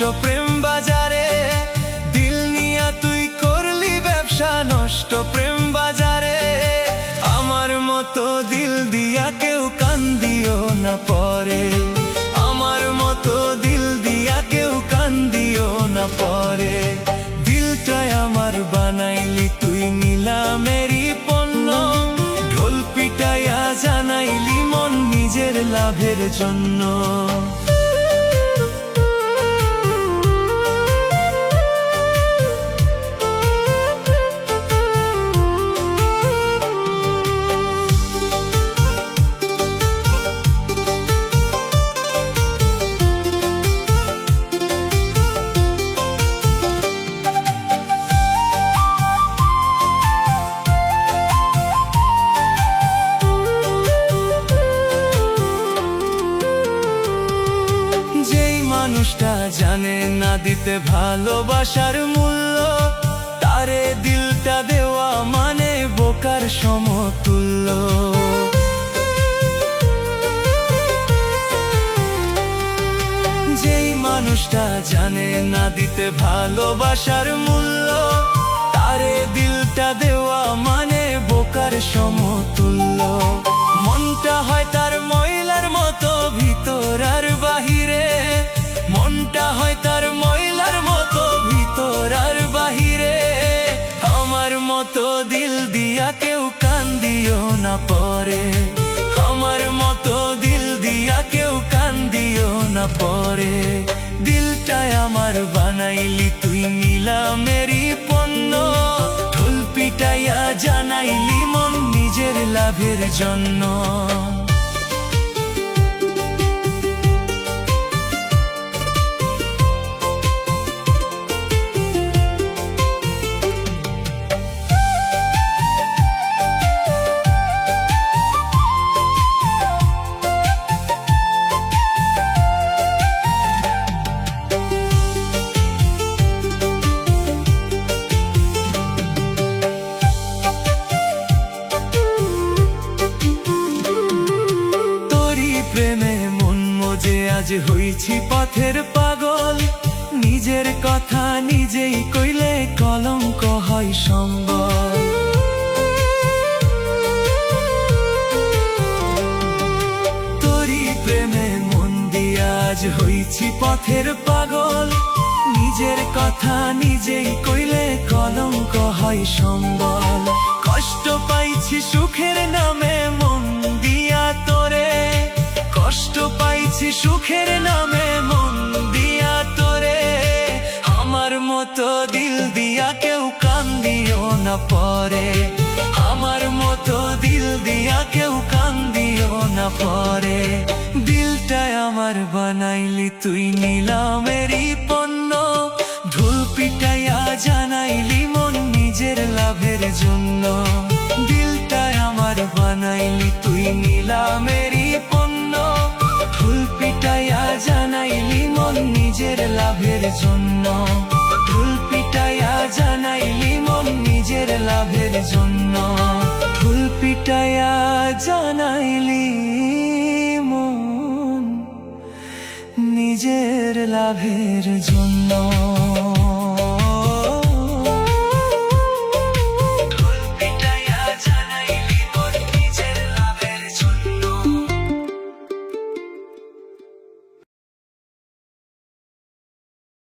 নষ্ট প্রেম বাজারে, দিল নিয়া তুই করলি ব্যবসা নষ্ট প্রেম বাজারে। আমার মতো দিল দিয়া কেউ কান্দিও না পরে, আমার মতো দিল দিয়া কেউ কান্দিও না পরে। দিলটাই আমার বানাইলি তুই নিলামেরই পণ্য, ঢোল পিটাইয়া জানাইলি মন নিজের লাভের জন্য। মানুষটা জানে না দিতে ভালোবাসার মূল্য, তারে দিলটা দেওয়া মানে বোকার সমতুল্য। যেই মানুষটা জানে না দিতে ভালোবাসার মূল্য, তারে দিলটা দেওয়া মানে বোকার সমতুল্য। মনটা হয় তার ময়লার মতো ভিতর আর বাহিরে, মনটা হয় তার ময়লার মতো ভিতর আর বাহিরে। আমার মতো দিল দিয়া কেউ কান্দিও না পরে, আমার মতো দিল দিয়া কেউ কান্দিও না পরে। দিলটাই আমার বানাইলি তুই নিলামেরই পণ্য, ঢোল পিটাইয়া জানাইলি মন নিজের লাভের জন্য। প্রেমে মন মজে আজ হইছি পথের পাগল, নিজের কথা নিজেই কইলে কলঙ্ক হয় সম্বল। তোরি প্রেমে মন দিয়া আজ হইছি পথের পাগল, নিজের কথা নিজেই কইলে কলঙ্ক হয় সম্বল। কষ্ট পাইছি সুখের নামে মন দিয়া তোরে, কষ্ট পাইছি সুখের নামে মন দিয়া তোরে। আমার মতো দিল দিয়া কেউ কান্দিও না পরে, আমার মতো দিল দিয়া কেউ কান্দিও না পরে। দিলটাই আমার বানাইলি তুই নিলামেরই পণ্য, ঢোল পিটাইয়া জানাইলি মন নিজের লাভের জন্য। দিলটাই আমার বানাইলি তুই নিলামেরই পণ্য, ঢোল পিটাইয়া জানাইলি মন নিজের লাভের জন্য। ঢোল পিটাইয়া জানাইলি মন নিজের লাভের জন্য, ঢোল পিটাইয়া জানাইলি মন নিজের লাভের জন্য।